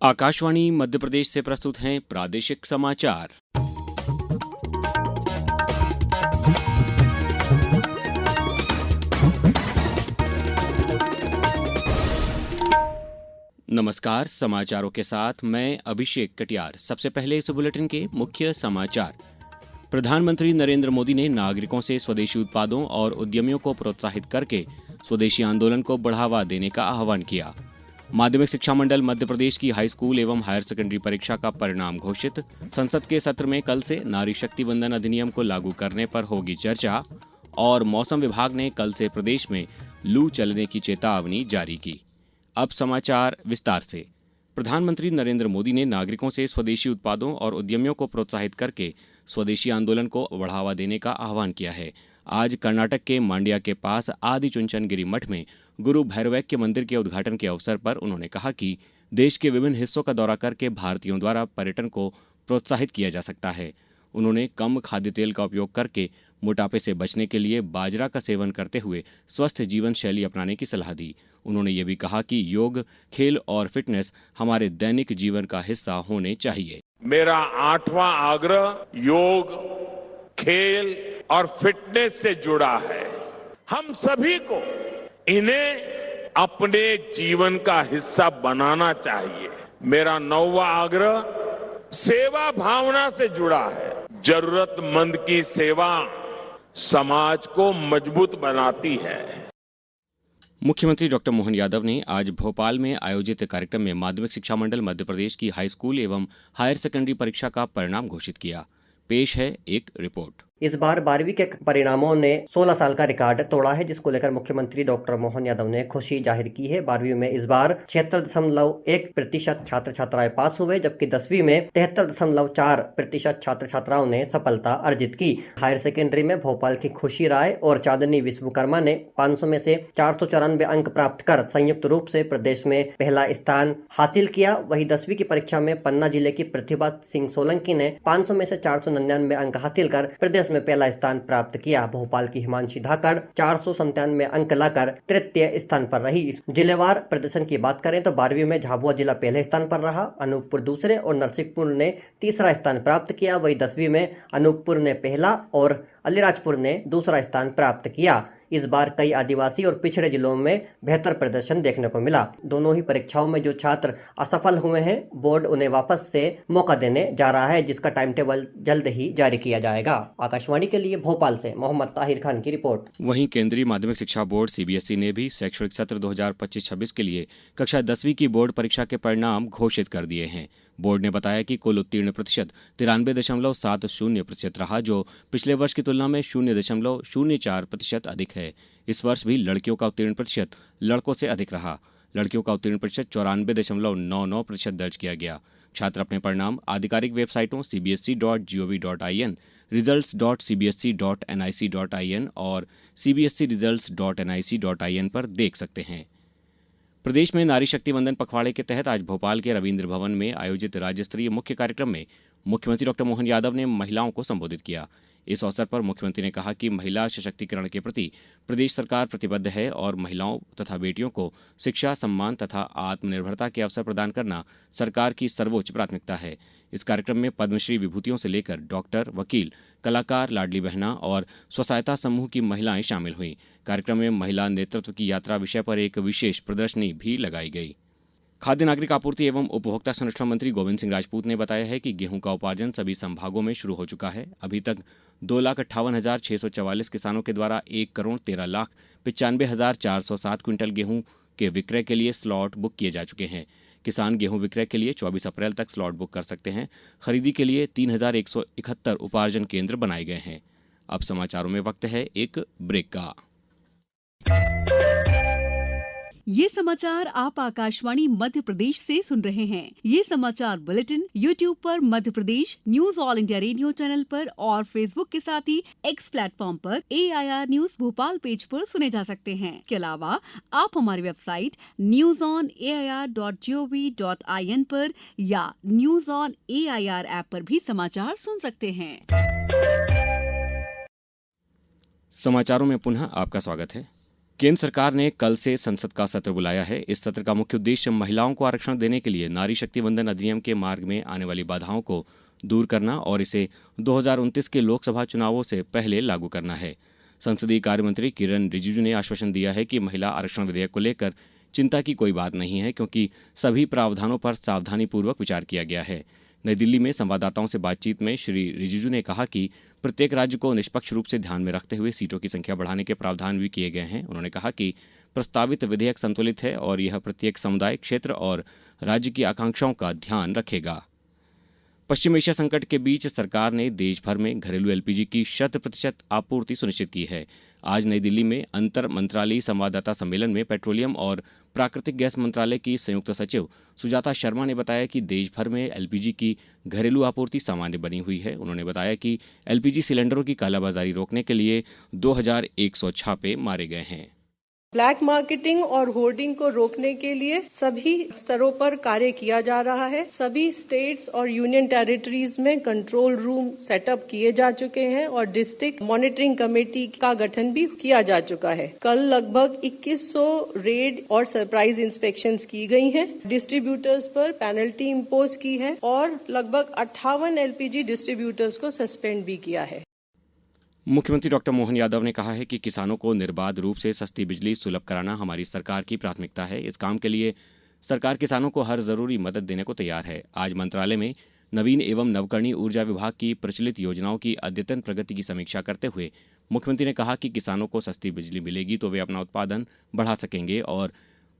आकाशवाणी मध्य प्रदेश से प्रस्तुत हैं प्रादेशिक समाचार। नमस्कार, समाचारों के साथ मैं अभिषेक कटियार। सबसे पहले इस बुलेटिन के मुख्य समाचार। प्रधानमंत्री नरेंद्र मोदी ने नागरिकों से स्वदेशी उत्पादों और उद्यमियों को प्रोत्साहित करके स्वदेशी आंदोलन को बढ़ावा देने का आह्वान किया। माध्यमिक शिक्षा मंडल मध्य प्रदेश की हाई स्कूल एवं हायर सेकेंडरी परीक्षा का परिणाम घोषित। संसद के सत्र में कल से नारी शक्ति वंदन अधिनियम को लागू करने पर होगी चर्चा। और मौसम विभाग ने कल से प्रदेश में लू चलने की चेतावनी जारी की। अब समाचार विस्तार से। प्रधानमंत्री नरेंद्र मोदी ने नागरिकों से स्वदेशी उत्पादों और उद्यमियों को प्रोत्साहित करके स्वदेशी आंदोलन को बढ़ावा देने का आह्वान किया है। आज कर्नाटक के मांड्या के पास आदि चुंचनगिरी मठ में गुरु भैरवैक्य मंदिर के उद्घाटन के अवसर पर उन्होंने कहा कि देश के विभिन्न हिस्सों का दौरा करके भारतीयों द्वारा पर्यटन को प्रोत्साहित किया जा सकता है। उन्होंने कम खाद्य तेल का उपयोग करके मोटापे से बचने के लिए बाजरा का सेवन करते हुए स्वस्थ जीवन शैली अपनाने की सलाह दी। उन्होंने ये भी कहा कि योग, खेल और फिटनेस हमारे दैनिक जीवन का हिस्सा होने चाहिए। मेरा 8वां आग्रह योग, खेल और फिटनेस से जुड़ा है। हम सभी को इन्हें अपने जीवन का हिस्सा बनाना चाहिए। मेरा 9वां आग्रह सेवा भावना से जुड़ा है। जरूरतमंद की सेवा समाज को मजबूत बनाती है। मुख्यमंत्री डॉक्टर मोहन यादव ने आज भोपाल में आयोजित कार्यक्रम में माध्यमिक शिक्षा मंडल मध्य प्रदेश की हाई स्कूल एवं हायर सेकेंडरी परीक्षा का परिणाम घोषित किया। पेश है एक रिपोर्ट। इस बार 12वीं के परिणामों ने 16 साल का रिकॉर्ड तोड़ा है, जिसको लेकर मुख्यमंत्री डॉक्टर मोहन यादव ने खुशी जाहिर की है। 12वीं में इस बार 76.1% छात्र छात्राएं पास हुए, जबकि 10वीं में 73.4% छात्र छात्राओं ने सफलता अर्जित की। हायर सेकेंडरी में भोपाल की खुशी राय और चांदनी विश्वकर्मा ने 500 में से 494 अंक प्राप्त कर संयुक्त रूप से प्रदेश में पहला स्थान हासिल किया। वहीं 10वीं की परीक्षा में पन्ना जिले की प्रतिभा सिंह सोलंकी ने 500 में से 499 अंक हासिल कर प्रदेश में पहला स्थान प्राप्त किया। भोपाल की हिमांशी धाकड़ 497 अंक लाकर तृतीय स्थान पर रही। जिलेवार प्रदर्शन की बात करें तो 12वीं में झाबुआ जिला पहले स्थान पर रहा, अनूपपुर दूसरे और नरसिंहपुर ने तीसरा स्थान प्राप्त किया। वहीं 10वीं में अनूपपुर ने पहला और अलीराजपुर ने दूसरा स्थान प्राप्त किया। इस बार कई आदिवासी और पिछड़े जिलों में बेहतर प्रदर्शन देखने को मिला। दोनों ही परीक्षाओं में जो छात्र असफल हुए हैं, बोर्ड उन्हें वापस से मौका देने जा रहा है, जिसका टाइम टेबल जल्द ही जारी किया जाएगा। आकाशवाणी के लिए भोपाल से मोहम्मद ताहिर खान की रिपोर्ट। वहीं केंद्रीय माध्यमिक शिक्षा बोर्ड CBSE ने भी शैक्षणिक सत्र 2025-26 के लिए कक्षा 10वीं की बोर्ड परीक्षा के परिणाम घोषित कर दिए हैं। बोर्ड ने बताया कि कुल उत्तीर्ण प्रतिशत 93.70% रहा, जो पिछले वर्ष की तुलना में 0.04% अधिक है। इस वर्ष भी लड़कियों का उत्तीर्ण प्रतिशत लड़कों से अधिक रहा। लड़कियों का उत्तीर्ण प्रतिशत 94.99% दर्ज किया गया। छात्र अपने परिणाम आधिकारिक वेबसाइटों cbse.gov.in, results.cbse.nic.in और cbseresults.nic.in पर देख सकते हैं। प्रदेश में नारी शक्ति वंदन पखवाड़े के तहत आज भोपाल के रविंद्र भवन में आयोजित राज्य स्तरीय मुख्य कार्यक्रम में मुख्यमंत्री डॉक्टर मोहन यादव ने महिलाओं को संबोधित किया। इस अवसर पर मुख्यमंत्री ने कहा कि महिला सशक्तिकरण के प्रति प्रदेश सरकार प्रतिबद्ध है और महिलाओं तथा बेटियों को शिक्षा, सम्मान तथा आत्मनिर्भरता के अवसर प्रदान करना सरकार की सर्वोच्च प्राथमिकता है। इस कार्यक्रम में पद्मश्री विभूतियों से लेकर डॉक्टर, वकील, कलाकार, लाडली बहना और स्व सहायता समूह की महिलाएं शामिल हुईं। कार्यक्रम में महिला नेतृत्व की यात्रा विषय पर एक विशेष प्रदर्शनी भी लगाई गई। खाद्य नागरिक आपूर्ति एवं उपभोक्ता संरक्षण मंत्री गोविंद सिंह राजपूत ने बताया है कि गेहूं का उपार्जन सभी संभागों में शुरू हो चुका है। अभी तक 2,58,644 किसानों के द्वारा 1,13,95,407 क्विंटल गेहूं के विक्रय के लिए स्लॉट बुक किए जा चुके हैं। किसान गेहूं विक्रय के लिए 24 अप्रैल तक स्लॉट बुक कर सकते हैं। खरीदी के लिए 3,171 उपार्जन केंद्र बनाए गए हैं। अब समाचारों में वक्त है एक ब्रेक का। ये समाचार आप आकाशवाणी मध्य प्रदेश से सुन रहे हैं। ये समाचार बुलेटिन YouTube पर Madhya Pradesh news All India Radio channel पर और Facebook के साथ ही X प्लेटफॉर्म पर AIR न्यूज भोपाल पेज पर सुने जा सकते हैं। इसके अलावा आप हमारी वेबसाइट newsonair.gov.in पर या न्यूज ऑन AIR ऐप पर भी समाचार सुन सकते हैं। समाचारों में पुनः आपका स्वागत है। केंद्र सरकार ने कल से संसद का सत्र बुलाया है। इस सत्र का मुख्य उद्देश्य महिलाओं को आरक्षण देने के लिए नारी शक्ति वंदन अधिनियम के मार्ग में आने वाली बाधाओं को दूर करना और इसे 2029 के लोकसभा चुनावों से पहले लागू करना है। संसदीय कार्य मंत्री किरण रिजिजू ने आश्वासन दिया है कि महिला आरक्षण विधेयक को लेकर चिंता की कोई बात नहीं है, क्योंकि सभी प्रावधानों पर सावधानीपूर्वक विचार किया गया है। नई दिल्ली में संवाददाताओं से बातचीत में श्री रिजिजू ने कहा कि प्रत्येक राज्य को निष्पक्ष रूप से ध्यान में रखते हुए सीटों की संख्या बढ़ाने के प्रावधान भी किए गए हैं। उन्होंने कहा कि प्रस्तावित विधेयक संतुलित है और यह प्रत्येक समुदाय, क्षेत्र और राज्य की आकांक्षाओं का ध्यान रखेगा। पश्चिम एशिया संकट के बीच सरकार ने देश भर में घरेलू एलपीजी की 100% आपूर्ति सुनिश्चित की है। आज नई दिल्ली में अंतर मंत्रालयी संवाददाता सम्मेलन में पेट्रोलियम और प्राकृतिक गैस मंत्रालय की संयुक्त सचिव सुजाता शर्मा ने बताया कि देश भर में एलपीजी की घरेलू आपूर्ति सामान्य बनी हुई है। उन्होंने बताया कि एलपीजी सिलेंडरों की कालाबाजारी रोकने के लिए 2100 छापे मारे गए हैं। ब्लैक मार्केटिंग और होर्डिंग को रोकने के लिए सभी स्तरों पर कार्य किया जा रहा है। सभी स्टेट्स और यूनियन टेरिटरीज में कंट्रोल रूम सेटअप किए जा चुके हैं और डिस्ट्रिक्ट मॉनिटरिंग कमेटी का गठन भी किया जा चुका है। कल लगभग 2100 रेड और सरप्राइज इंस्पेक्शंस की गई हैं। डिस्ट्रीब्यूटर्स पर पेनल्टी इम्पोज की है और लगभग 58 एलपीजी डिस्ट्रीब्यूटर्स को सस्पेंड भी किया है। मुख्यमंत्री डॉक्टर मोहन यादव ने कहा है कि किसानों को निर्बाध रूप से सस्ती बिजली सुलभ कराना हमारी सरकार की प्राथमिकता है। इस काम के लिए सरकार किसानों को हर जरूरी मदद देने को तैयार है। आज मंत्रालय में नवीन एवं नवकरणीय ऊर्जा विभाग की प्रचलित योजनाओं की अद्यतन प्रगति की समीक्षा करते हुए मुख्यमंत्री ने कहा कि किसानों को सस्ती बिजली मिलेगी तो वे अपना उत्पादन बढ़ा सकेंगे और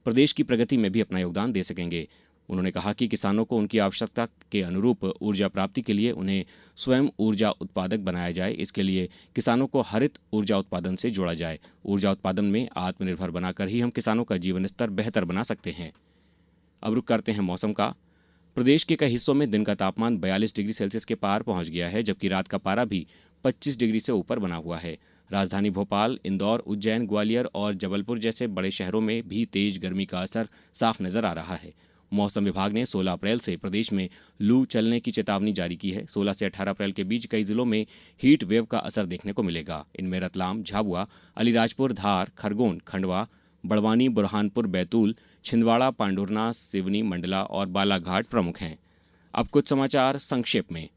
प्रदेश की प्रगति में भी अपना योगदान दे सकेंगे। उन्होंने कहा कि किसानों को उनकी आवश्यकता के अनुरूप ऊर्जा प्राप्ति के लिए उन्हें स्वयं ऊर्जा उत्पादक बनाया जाए। इसके लिए किसानों को हरित ऊर्जा उत्पादन से जोड़ा जाए। ऊर्जा उत्पादन में आत्मनिर्भर बनाकर ही हम किसानों का जीवन स्तर बेहतर बना सकते हैं। अब रुक करते हैं मौसम का। प्रदेश के कई हिस्सों में दिन का तापमान 42 डिग्री सेल्सियस के पार पहुंच गया है, जबकि रात का पारा भी 25 डिग्री से ऊपर बना हुआ है। राजधानी भोपाल, इंदौर, उज्जैन, ग्वालियर और जबलपुर जैसे बड़े शहरों में भी तेज गर्मी का असर साफ नजर आ रहा है। मौसम विभाग ने 16 अप्रैल से प्रदेश में लू चलने की चेतावनी जारी की है। 16 से 18 अप्रैल के बीच कई जिलों में हीट वेव का असर देखने को मिलेगा। इनमें रतलाम, झाबुआ, अलीराजपुर, धार, खरगोन, खंडवा, बड़वानी, बुरहानपुर, बैतूल, छिंदवाड़ा, पांडुरना, सिवनी, मंडला और बालाघाट प्रमुख हैं। अब कुछ समाचार संक्षेप में।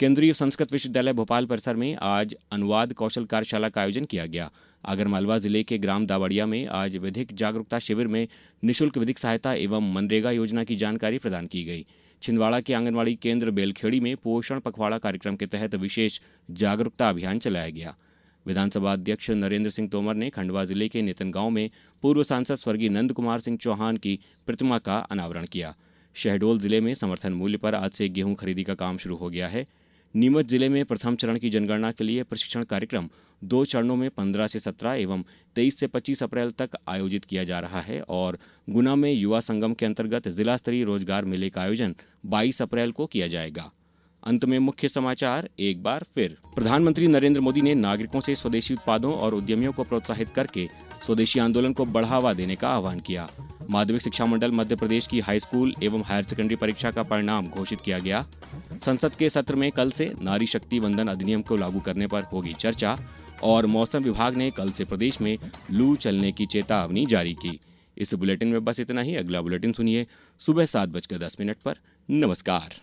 केंद्रीय संस्कृत विश्वविद्यालय भोपाल परिसर में आज अनुवाद कौशल कार्यशाला का आयोजन किया गया। आगरमालवा जिले के ग्राम दावड़िया में आज विधिक जागरूकता शिविर में निःशुल्क विधिक सहायता एवं मनरेगा योजना की जानकारी प्रदान की गई। छिंदवाड़ा के आंगनवाड़ी केंद्र बेलखेड़ी में पोषण पखवाड़ा कार्यक्रम के तहत विशेष जागरूकता अभियान चलाया गया। विधानसभा अध्यक्ष नरेंद्र सिंह तोमर ने खंडवा जिले के नेतन गांव में पूर्व सांसद स्वर्गीय नंद कुमार सिंह चौहान की प्रतिमा का अनावरण किया। शहडोल जिले में समर्थन मूल्य पर आज से गेहूं खरीदी का काम शुरू हो गया है। नीमच जिले में प्रथम चरण की जनगणना के लिए प्रशिक्षण कार्यक्रम 2 चरणों में 15 से 17 एवं 23 से 25 अप्रैल तक आयोजित किया जा रहा है और गुना में युवा संगम के अंतर्गत जिला स्तरीय रोजगार मेले का आयोजन 22 अप्रैल को किया जाएगा। अंत में मुख्य समाचार एक बार फिर। प्रधानमंत्री नरेंद्र मोदी ने नागरिकों से स्वदेशी उत्पादों और उद्यमियों को प्रोत्साहित करके स्वदेशी आंदोलन को बढ़ावा देने का आह्वान किया। माध्यमिक शिक्षा मंडल मध्य प्रदेश की हाई स्कूल एवं हायर सेकेंडरी परीक्षा का परिणाम घोषित किया गया। संसद के सत्र में कल से नारी शक्ति वंदन अधिनियम को लागू करने पर होगी चर्चा और मौसम विभाग ने कल से प्रदेश में लू चलने की चेतावनी जारी की। इस बुलेटिन में बस इतना ही। अगला बुलेटिन सुनिए सुबह 7:10 पर। नमस्कार।